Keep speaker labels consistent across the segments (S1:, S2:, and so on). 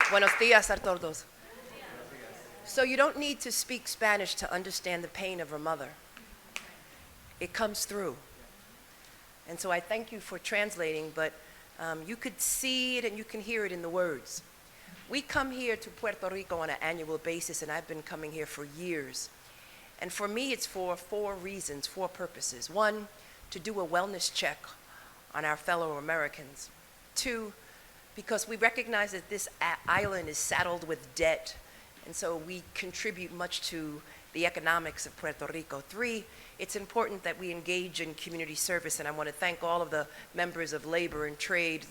S1: Buenos días a todos. So you don't need to speak Spanish to understand the pain of a mother. It comes through. And so I thank you for translating, but you could see it and you can hear it in the words. We come here to Puerto Rico on an annual basis, and I've been coming here for years. And for me, it's for four reasons, four purposes. One, to do a wellness check on our fellow Americans. Two, because we recognize that this island is saddled with debt, and so we contribute much to the economics of Puerto Rico. Three, it's important that we engage in community service, and I want to thank all of the members of labor and trade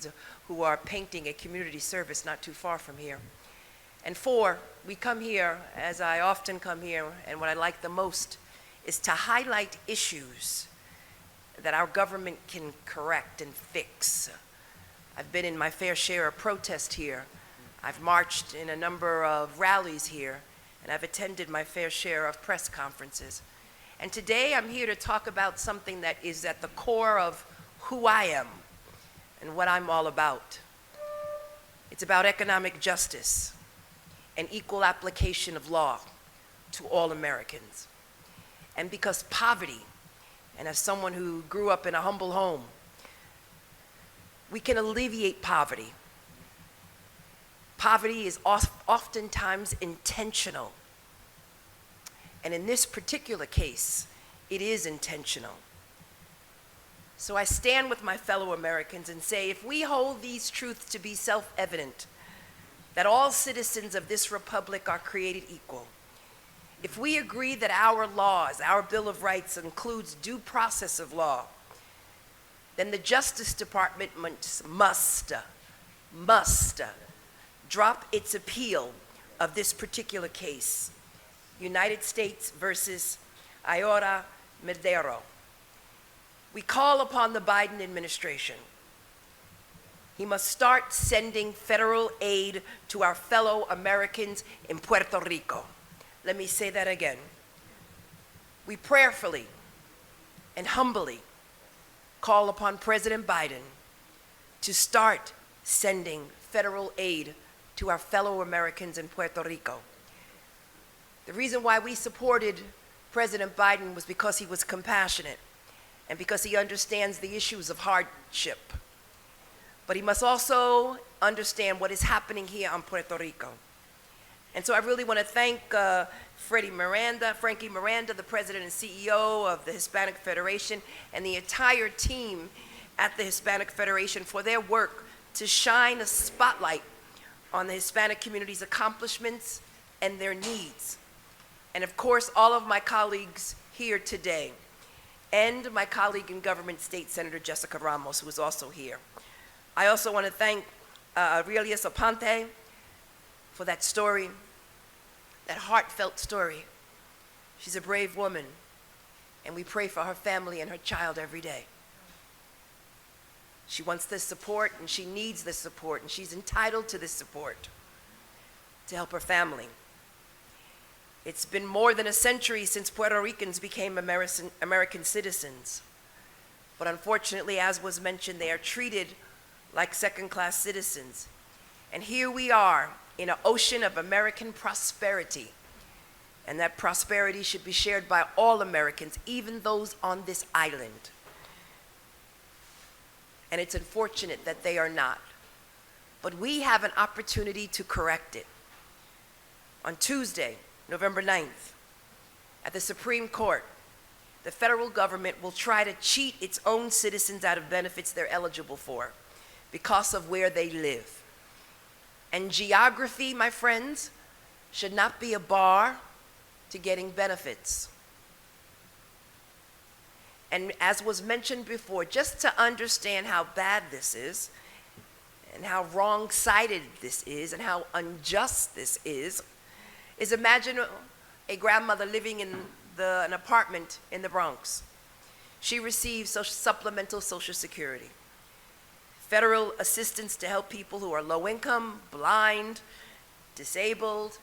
S1: who are painting a community service not too far from here. And four, we come here, as I often come here, and what I like the most is to highlight issues that our government can correct and fix. I've been in my fair share of protest here. I've marched in a number of rallies here, and I've attended my fair share of press conferences. And today I'm here to talk about something that is at the core of who I am and what I'm all about. It's about economic justice and equal application of law to all Americans. And because poverty, and as someone who grew up in a humble home, we can alleviate poverty. Poverty is oftentimes intentional. And in this particular case, it is intentional. So I stand with my fellow Americans and say, if we hold these truths to be self-evident, that all citizens of this republic are created equal, if we agree that our laws, our Bill of Rights includes due process of law, then the Justice Department must drop its appeal of this particular case, United States versus Iora Medero. We call upon the Biden administration. He must start sending federal aid to our fellow Americans in Puerto Rico. Let me say that again. We prayerfully and humbly call upon President Biden to start sending federal aid to our fellow Americans in Puerto Rico. The reason why we supported President Biden was because he was compassionate and because he understands the issues of hardship. But he must also understand what is happening here on Puerto Rico. And so I really want to thank Frankie Miranda, the president and CEO of the Hispanic Federation, and the entire team at the Hispanic Federation for their work to shine a spotlight on the Hispanic community's accomplishments and their needs. And of course, all of my colleagues here today, and my colleague in government, State Senator Jessica Ramos, who is also here. I also want to thank Aurelia Sapante for that story, that heartfelt story. She's a brave woman, and we pray for her family and her child every day. She wants this support, and she needs this support, and she's entitled to this support to help her family. It's been more than a century since Puerto Ricans became American citizens. But unfortunately, as was mentioned, they are treated like second-class citizens. And here we are in an ocean of American prosperity. And that prosperity should be shared by all Americans, even those on this island. And it's unfortunate that they are not. But we have an opportunity to correct it. On Tuesday, November 9th, at the Supreme Court, the federal government will try to cheat its own citizens out of benefits they're eligible for because of where they live. And geography, my friends, should not be a bar to getting benefits. And as was mentioned before, just to understand how bad this is, and how wrong-sided this is, and how unjust this is imagine a grandmother living in an apartment in the Bronx. She receives supplemental Social Security, federal assistance to help people who are low income, blind, disabled.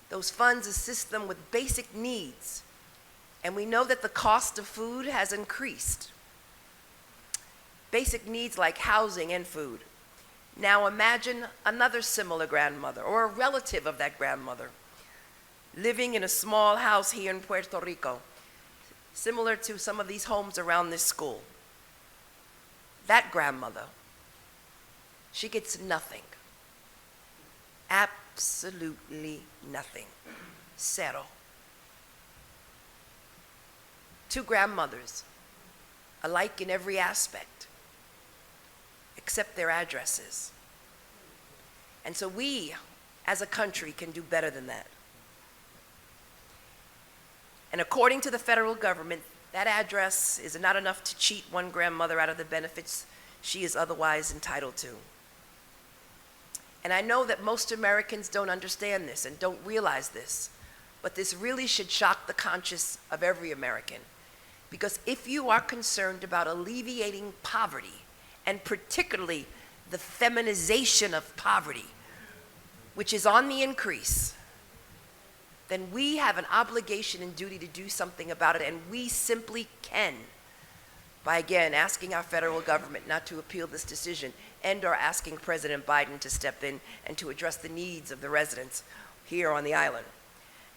S1: Those funds assist them with basic needs. And we know that the cost of food has increased. Basic needs like housing and food. Now imagine another similar grandmother or a relative of that grandmother living in a small house here in Puerto Rico, similar to some of these homes around this school. That grandmother, she gets nothing. Absolutely nothing. Zero. Two grandmothers, alike in every aspect, except their addresses. And so we, as a country, can do better than that. And according to the federal government, that address is not enough to cheat one grandmother out of the benefits she is otherwise entitled to. And I know that most Americans don't understand this and don't realize this, but this really should shock the conscience of every American. Because if you are concerned about alleviating poverty, and particularly the feminization of poverty, which is on the increase, then we have an obligation and duty to do something about it, and we simply can by, again, asking our federal government not to appeal this decision and/or asking President Biden to step in and to address the needs of the residents here on the island.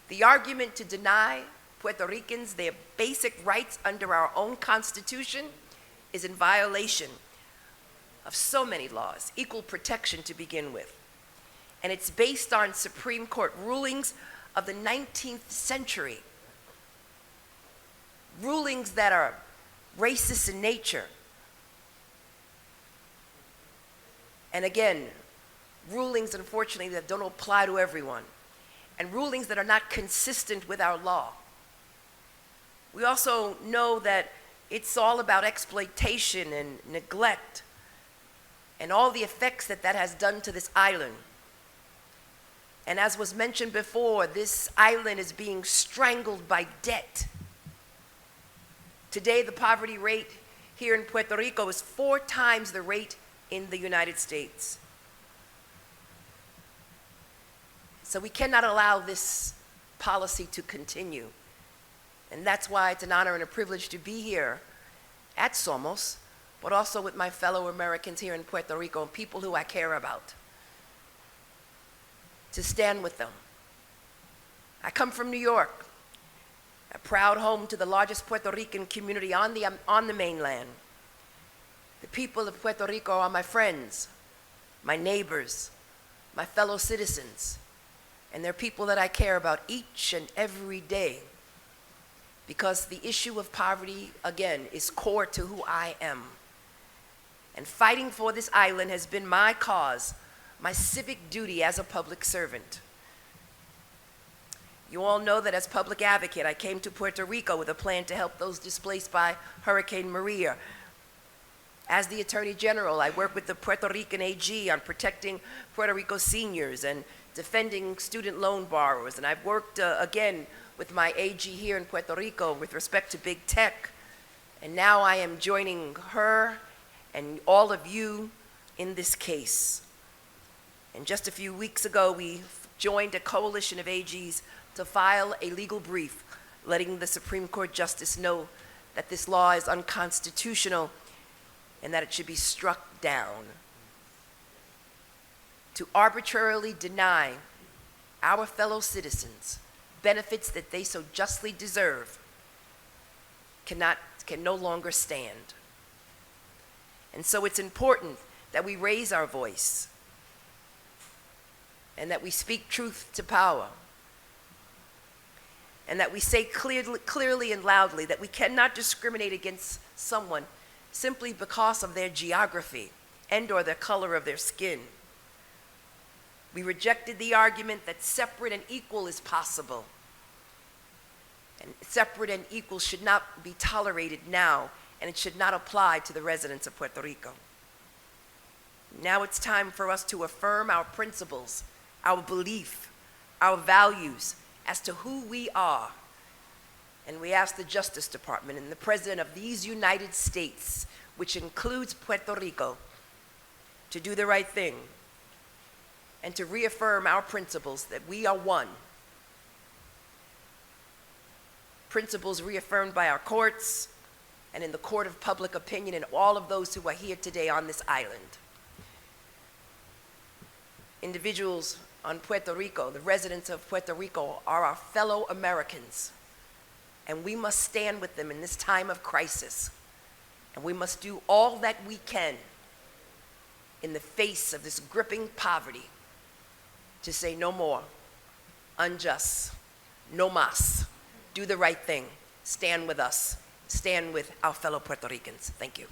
S1: The argument to deny Puerto Ricans their basic rights under our own Constitution is in violation of so many laws, equal protection to begin with. And it's based on Supreme Court rulings of the 19th century, rulings that are racist in nature. And again, rulings, unfortunately, that don't apply to everyone, and rulings that are not consistent with our law. We also know that it's all about exploitation and neglect and all the effects that that has done to this island. And as was mentioned before, this island is being strangled by debt. Today, the poverty rate here in Puerto Rico is 4 times the rate in the United States. So we cannot allow this policy to continue. And that's why it's an honor and a privilege to be here at Somos, but also with my fellow Americans here in Puerto Rico and people who I care about, to stand with them. I come from New York, a proud home to the largest Puerto Rican community on the mainland. The people of Puerto Rico are my friends, my neighbors, my fellow citizens, and they're people that I care about each and every day, because the issue of poverty, again, is core to who I am. And fighting for this island has been my cause, my civic duty as a public servant. You all know that as public advocate, I came to Puerto Rico with a plan to help those displaced by Hurricane Maria. As the Attorney General, I work with the Puerto Rican AG on protecting Puerto Rico seniors and defending student loan borrowers. And I've worked, again, with my AG here in Puerto Rico with respect to big tech. And now I am joining her and all of you in this case. And just a few weeks ago, we joined a coalition of AGs to file a legal brief letting the Supreme Court Justice know that this law is unconstitutional and that it should be struck down. To arbitrarily deny our fellow citizens benefits that they so justly deserve can no longer stand. And so it's important that we raise our voice and that we speak truth to power, and that we say clearly and loudly that we cannot discriminate against someone simply because of their geography and or the color of their skin. We rejected the argument that separate and equal is possible. And separate and equal should not be tolerated now, and it should not apply to the residents of Puerto Rico. Now it's time for us to affirm our principles, our belief, our values as to who we are. And we ask the Justice Department and the President of these United States, which includes Puerto Rico, to do the right thing and to reaffirm our principles that we are one. Principles reaffirmed by our courts and in the court of public opinion and all of those who are here today on this island. individuals on Puerto Rico, the residents of Puerto Rico, are our fellow Americans. And we must stand with them in this time of crisis. And we must do all that we can in the face of this gripping poverty to say no more, unjust, no más. Do the right thing. Stand with us. Stand with our fellow Puerto Ricans. Thank you.